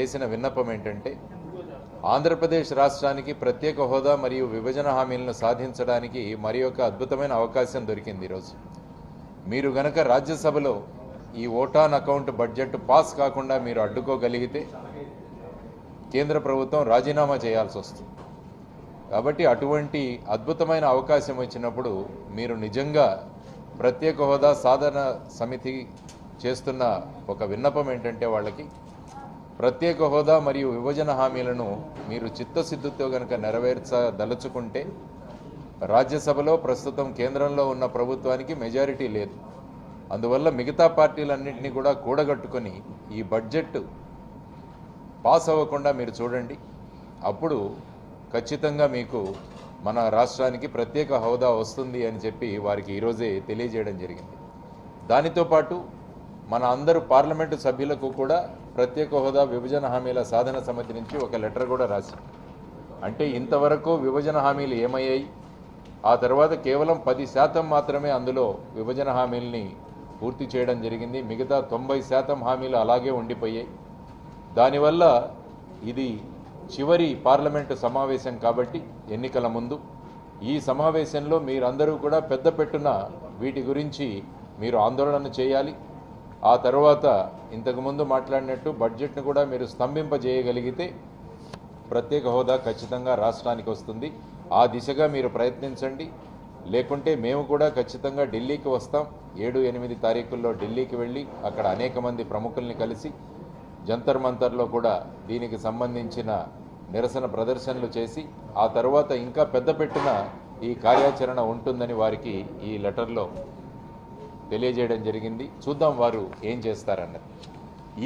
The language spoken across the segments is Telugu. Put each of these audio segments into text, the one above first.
చేసిన విన్నపం ఏంటంటే ఆంధ్రప్రదేశ్ రాష్ట్రానికి ప్రత్యేక హోదా మరియు విభజన హామీలను సాధించడానికి మరి ఒక అద్భుతమైన అవకాశం దొరికింది ఈరోజు. మీరు గనక రాజ్యసభలో ఈ ఓటాన్ అకౌంట్ బడ్జెట్ పాస్ కాకుండా మీరు అడ్డుకోగలిగితే కేంద్ర ప్రభుత్వం రాజీనామా చేయాల్సి వస్తుంది. కాబట్టి అటువంటి అద్భుతమైన అవకాశం వచ్చినప్పుడు మీరు నిజంగా ప్రత్యేక హోదా సాధన సమితి చేస్తున్న ఒక విన్నపం ఏంటంటే వాళ్ళకి ప్రత్యేక హోదా మరియు విభజన హామీలను మీరు చిత్తశుద్ధితో గనక నెరవేర్చదలుచుకుంటే రాజ్యసభలో ప్రస్తుతం కేంద్రంలో ఉన్న ప్రభుత్వానికి మెజారిటీ లేదు. అందువల్ల మిగతా పార్టీలన్నింటినీ కూడా కూడగట్టుకొని ఈ బడ్జెట్ పాస్ అవ్వకుండా మీరు చూడండి. అప్పుడు ఖచ్చితంగా మీకు మన రాష్ట్రానికి ప్రత్యేక హోదా వస్తుంది అని చెప్పి వారికి ఈరోజే తెలియజేయడం జరిగింది. దానితో పాటు మన అందరూ పార్లమెంటు సభ్యులకు కూడా ప్రత్యేక హోదా విభజన హామీల సాధన సమితి నుంచి ఒక లెటర్ కూడా రాశారు. అంటే ఇంతవరకు విభజన హామీలు ఏమయ్యాయి, ఆ తర్వాత కేవలం 10% మాత్రమే అందులో విభజన హామీల్ని పూర్తి చేయడం జరిగింది. మిగతా 90% హామీలు అలాగే ఉండిపోయాయి. దానివల్ల ఇది చివరి పార్లమెంటు సమావేశం కాబట్టి ఎన్నికల ముందు ఈ సమావేశంలో మీరందరూ కూడా పెద్ద పెట్టున వీటి గురించి మీరు ఆందోళన చేయాలి. ఆ తర్వాత ఇంతకుముందు మాట్లాడినట్టు బడ్జెట్ను కూడా మీరు స్తంభింపజేయగలిగితే ప్రత్యేక హోదా ఖచ్చితంగా రాష్ట్రానికి వస్తుంది. ఆ దిశగా మీరు ప్రయత్నించండి. లేకుంటే మేము కూడా ఖచ్చితంగా ఢిల్లీకి వస్తాం. 7-8 తారీఖుల్లో ఢిల్లీకి వెళ్ళి అక్కడ అనేక మంది ప్రముఖుల్ని కలిసి జంతర్ మంతర్లో కూడా దీనికి సంబంధించిన నిరసన ప్రదర్శనలు చేసి ఆ తర్వాత ఇంకా పెద్ద పెట్టున ఈ కార్యాచరణ ఉంటుందని వారికి ఈ లెటర్లో తెలియజేయడం జరిగింది. చూద్దాం వారు ఏం చేస్తారన్నది.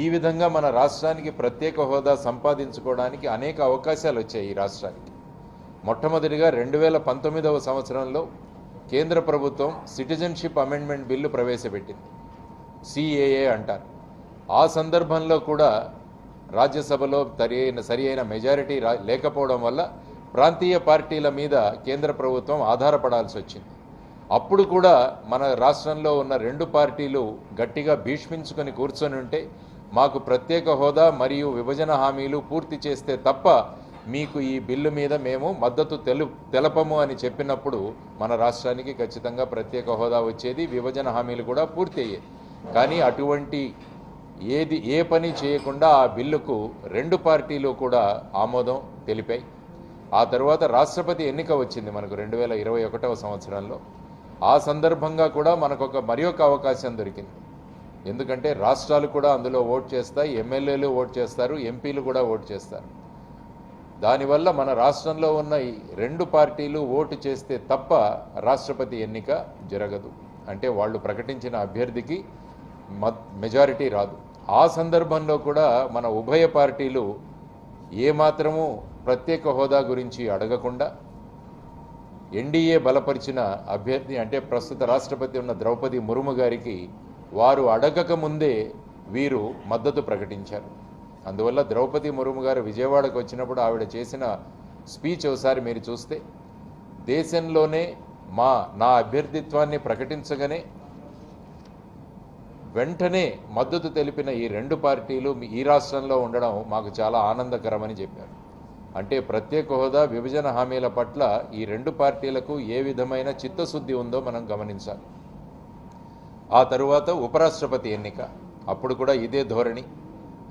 ఈ విధంగా మన రాష్ట్రానికి ప్రత్యేక హోదా సంపాదించుకోవడానికి అనేక అవకాశాలు వచ్చాయి ఈ రాష్ట్రానికి. మొట్టమొదటిగా 2019వ సంవత్సరంలో కేంద్ర ప్రభుత్వం సిటిజన్షిప్ అమెండ్మెంట్ బిల్లు ప్రవేశపెట్టింది, సిఏఏ అంటారు. ఆ సందర్భంలో కూడా రాజ్యసభలో సరి అయిన మెజారిటీ లేకపోవడం వల్ల ప్రాంతీయ పార్టీల మీద కేంద్ర ప్రభుత్వం ఆధారపడాల్సి వచ్చింది. అప్పుడు కూడా మన రాష్ట్రంలో ఉన్న 2 పార్టీలు గట్టిగా భీష్మించుకొని కూర్చొని ఉంటే మాకు ప్రత్యేక హోదా మరియు విభజన హామీలు పూర్తి చేస్తే తప్ప మీకు ఈ బిల్లు మీద మేము మద్దతు తెలపము అని చెప్పినప్పుడు మన రాష్ట్రానికి ఖచ్చితంగా ప్రత్యేక హోదా వచ్చేది, విభజన హామీలు కూడా పూర్తి అయ్యేది. కానీ అటువంటి ఏ పని చేయకుండా ఆ బిల్లుకు 2 పార్టీలు కూడా ఆమోదం తెలిపాయి. ఆ తర్వాత రాష్ట్రపతి ఎన్నిక వచ్చింది మనకు 2021వ సంవత్సరంలో. ఆ సందర్భంగా కూడా మనకు మరి ఒక అవకాశం దొరికింది. ఎందుకంటే రాష్ట్రాలు కూడా అందులో ఓట్ చేస్తాయి, ఎమ్మెల్యేలు ఓట్ చేస్తారు, ఎంపీలు కూడా ఓట్ చేస్తారు. దానివల్ల మన రాష్ట్రంలో ఉన్న ఈ 2 పార్టీలు ఓటు చేస్తే తప్ప రాష్ట్రపతి ఎన్నిక జరగదు. అంటే వాళ్ళు ప్రకటించిన అభ్యర్థికి మెజారిటీ రాదు. ఆ సందర్భంలో కూడా మన ఉభయ పార్టీలు ఏమాత్రము ప్రత్యేక హోదా గురించి అడగకుండా ఎన్డీఏ బలపరిచిన అభ్యర్థి అంటే ప్రస్తుత రాష్ట్రపతి ఉన్న ద్రౌపది ముర్ము గారికి వారు అడగక ముందే వీరు మద్దతు ప్రకటించారు. అందువల్ల ద్రౌపది ముర్ము గారు విజయవాడకు వచ్చినప్పుడు ఆవిడ చేసిన స్పీచ్ ఒకసారి మీరు చూస్తే దేశంలోనే నా అభ్యర్థిత్వాన్ని ప్రకటించగానే వెంటనే మద్దతు తెలిపిన ఈ 2 పార్టీలు ఈ రాష్ట్రంలో ఉండడం మాకు చాలా ఆనందకరమని చెప్పారు. అంటే ప్రత్యేక హోదా విభజన హామీల పట్ల ఈ 2 పార్టీలకు ఏ విధమైన చిత్తశుద్ధి ఉందో మనం గమనించాలి. ఆ తరువాత ఉపరాష్ట్రపతి ఎన్నిక, అప్పుడు కూడా ఇదే ధోరణి.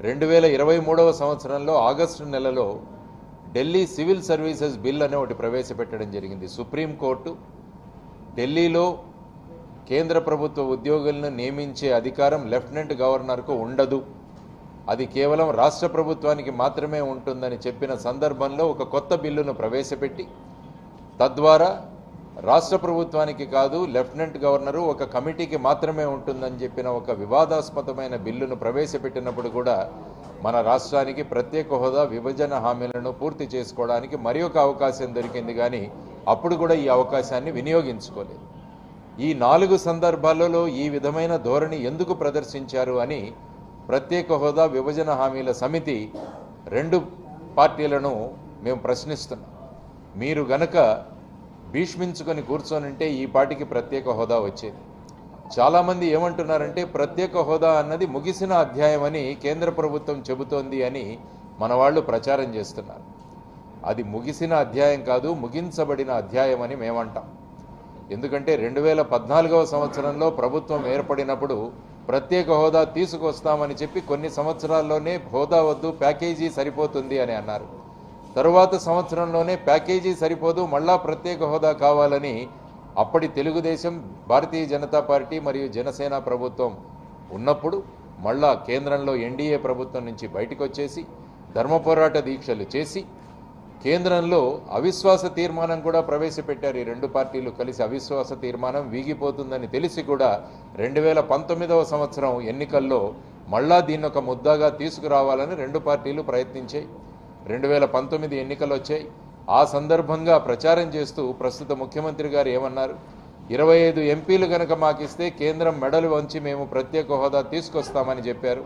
2023వ సంవత్సరంలో ఆగస్టు నెలలో ఢిల్లీ సివిల్ సర్వీసెస్ బిల్ అనే ఒకటి ప్రవేశపెట్టడం జరిగింది. సుప్రీంకోర్టు ఢిల్లీలో కేంద్ర ప్రభుత్వ ఉద్యోగులను నియమించే అధికారం లెఫ్టినెంట్ గవర్నర్కు ఉండదు, అది కేవలం రాష్ట్ర ప్రభుత్వానికి మాత్రమే ఉంటుందని చెప్పిన సందర్భంలో ఒక కొత్త బిల్లును ప్రవేశపెట్టి తద్వారా రాష్ట్ర ప్రభుత్వానికి కాదు లెఫ్టినెంట్ గవర్నరు ఒక కమిటీకి మాత్రమే ఉంటుందని చెప్పిన ఒక వివాదాస్పదమైన బిల్లును ప్రవేశపెట్టినప్పుడు కూడా మన రాష్ట్రానికి ప్రత్యేక హోదా విభజన హామీలను పూర్తి చేసుకోవడానికి మరి ఒక అవకాశం దొరికింది. కానీ అప్పుడు కూడా ఈ అవకాశాన్ని వినియోగించుకోలేదు. ఈ 4 సందర్భాలలో ఈ విధమైన ధోరణి ఎందుకు ప్రదర్శించారు అని ప్రత్యేక హోదా విభజన హామీల సమితి 2 పార్టీలను మేము ప్రశ్నిస్తున్నాం. మీరు గనక భీష్మించుకొని కూర్చొనింటే ఈ పార్టీకి ప్రత్యేక హోదా వచ్చేది. చాలామంది ఏమంటున్నారంటే ప్రత్యేక హోదా అన్నది ముగిసిన అధ్యాయం అని కేంద్ర ప్రభుత్వం చెబుతోంది అని మన వాళ్ళు ప్రచారం చేస్తున్నారు. అది ముగిసిన అధ్యాయం కాదు, ముగించబడిన అధ్యాయం అని మేమంటాం. ఎందుకంటే 2014వ సంవత్సరంలో ప్రభుత్వం ఏర్పడినప్పుడు ప్రత్యేక హోదా తీసుకొస్తామని చెప్పి కొన్ని సంవత్సరాల్లోనే హోదా వద్దు, ప్యాకేజీ సరిపోతుంది అని అన్నారు. తరువాత సంవత్సరంలోనే ప్యాకేజీ సరిపోదు, మళ్ళా ప్రత్యేక హోదా కావాలని అప్పటి తెలుగుదేశం, భారతీయ జనతా పార్టీ మరియు జనసేన ప్రభుత్వం ఉన్నప్పుడు మళ్ళా కేంద్రంలో ఎన్డీఏ ప్రభుత్వం నుంచి బయటకు వచ్చేసి ధర్మ పోరాట దీక్షలు చేసి కేంద్రంలో అవిశ్వాస తీర్మానం కూడా ప్రవేశపెట్టారు. ఈ రెండు పార్టీలు కలిసి అవిశ్వాస తీర్మానం వీగిపోతుందని తెలిసి కూడా 2019వ సంవత్సరం ఎన్నికల్లో మళ్ళా దీన్ని ఒక ముద్దాగా తీసుకురావాలని రెండు పార్టీలు ప్రయత్నించాయి. 2019 ఎన్నికలు వచ్చాయి. ఆ సందర్భంగా ప్రచారం చేస్తూ ప్రస్తుత ముఖ్యమంత్రి గారు ఏమన్నారు, 25 ఎంపీలు కనుక మాకిస్తే కేంద్రం మెడలు వంచి మేము ప్రత్యేక హోదా తీసుకొస్తామని చెప్పారు.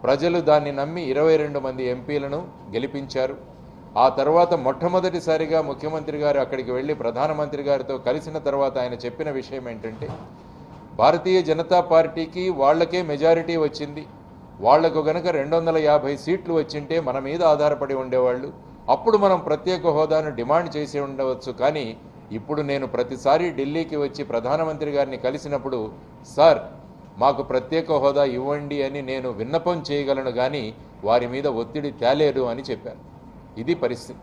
ప్రజలు దాన్ని నమ్మి 22 మంది ఎంపీలను గెలిపించారు. ఆ తర్వాత మొట్టమొదటిసారిగా ముఖ్యమంత్రి గారు అక్కడికి వెళ్ళి ప్రధానమంత్రి గారితో కలిసిన తర్వాత ఆయన చెప్పిన విషయం ఏంటంటే, భారతీయ జనతా పార్టీకి వాళ్లకే మెజారిటీ వచ్చింది, వాళ్లకు గనక 250 సీట్లు వచ్చింటే మన మీద ఆధారపడి ఉండేవాళ్ళు, అప్పుడు మనం ప్రత్యేక హోదాను డిమాండ్ చేసి ఉండవచ్చు. కానీ ఇప్పుడు నేను ప్రతిసారి ఢిల్లీకి వచ్చి ప్రధానమంత్రి గారిని కలిసినప్పుడు, సార్ మాకు ప్రత్యేక హోదా ఇవ్వండి అని నేను విన్నపం చేయగలను, కానీ వారి మీద ఒత్తిడి తేలేరు అని చెప్పారు. ఇది పరిస్థితి.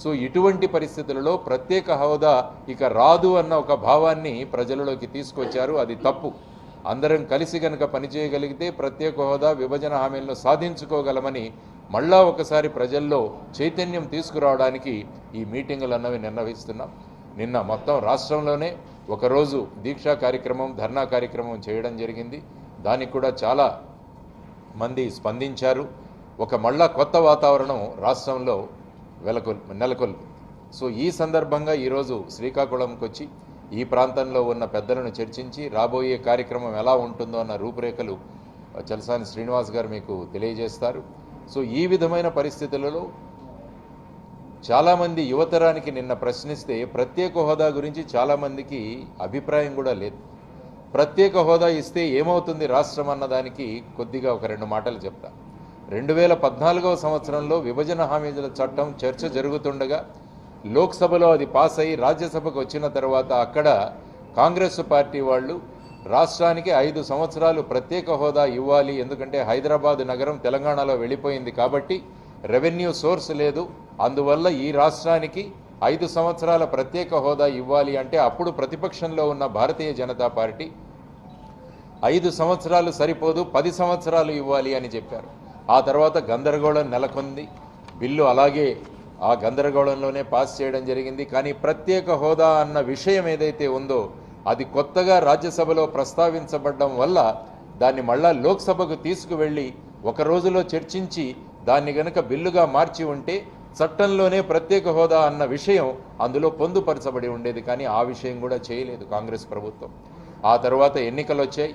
సో ఇటువంటి పరిస్థితులలో ప్రత్యేక హోదా ఇక రాదు అన్న ఒక భావాన్ని ప్రజలలోకి తీసుకొచ్చారు. అది తప్పు. అందరం కలిసి కనుక పనిచేయగలిగితే ప్రత్యేక హోదా, విభజన హామీలను సాధించుకోగలమని మళ్ళా ఒకసారి ప్రజల్లో చైతన్యం తీసుకురావడానికి ఈ మీటింగులు అన్నవి నిర్వహిస్తున్నాం. నిన్న మొత్తం రాష్ట్రంలోనే ఒకరోజు దీక్షా కార్యక్రమం, ధర్నా కార్యక్రమం చేయడం జరిగింది. దానికి కూడా చాలా మంది స్పందించారు. ఒక మళ్ళా కొత్త వాతావరణం రాష్ట్రంలో నెలకొల్పి. సో ఈ సందర్భంగా ఈరోజు శ్రీకాకుళంకి వచ్చి ఈ ప్రాంతంలో ఉన్న పెద్దలను చర్చించి రాబోయే కార్యక్రమం ఎలా ఉంటుందో అన్న రూపురేఖలు చలసాని శ్రీనివాస్ గారు మీకు తెలియజేస్తారు. సో ఈ విధమైన పరిస్థితులలో చాలామంది యువతరానికి నిన్న ప్రశ్నిస్తే ప్రత్యేక హోదా గురించి చాలామందికి అభిప్రాయం కూడా లేదు. ప్రత్యేక హోదా ఇస్తే ఏమవుతుంది రాష్ట్రం అన్నదానికి కొద్దిగా ఒక 2 మాటలు చెప్తా. 2014వ సంవత్సరంలో విభజన హామీల చట్టం చర్చ జరుగుతుండగా లోక్సభలో అది పాస్ అయ్యి రాజ్యసభకు వచ్చిన తర్వాత అక్కడ కాంగ్రెస్ పార్టీ వాళ్ళు రాష్ట్రానికి 5 సంవత్సరాలు ప్రత్యేక హోదా ఇవ్వాలి, ఎందుకంటే హైదరాబాద్ నగరం తెలంగాణలో వెళ్ళిపోయింది కాబట్టి రెవెన్యూ సోర్స్ లేదు, అందువల్ల ఈ రాష్ట్రానికి 5 సంవత్సరాల ప్రత్యేక హోదా ఇవ్వాలి అంటే అప్పుడు ప్రతిపక్షంలో ఉన్న భారతీయ జనతా పార్టీ 5 సంవత్సరాలు సరిపోదు, 10 సంవత్సరాలు ఇవ్వాలి అని చెప్పారు. ఆ తర్వాత గందరగోళం నెలకొంది. బిల్లు అలాగే ఆ గందరగోళంలోనే పాస్ చేయడం జరిగింది. కానీ ప్రత్యేక హోదా అన్న విషయం ఏదైతే ఉందో అది కొత్తగా రాజ్యసభలో ప్రస్తావించబడడం వల్ల దాన్ని మళ్ళా లోక్సభకు తీసుకువెళ్ళి ఒక రోజులో చర్చించి దాన్ని గనక బిల్లుగా మార్చి ఉంటే చట్టంలోనే ప్రత్యేక హోదా అన్న విషయం అందులో పొందుపరచబడి ఉండేది. కానీ ఆ విషయం కూడా చేయలేదు కాంగ్రెస్ ప్రభుత్వం. ఆ తర్వాత ఎన్నికలు వచ్చాయి.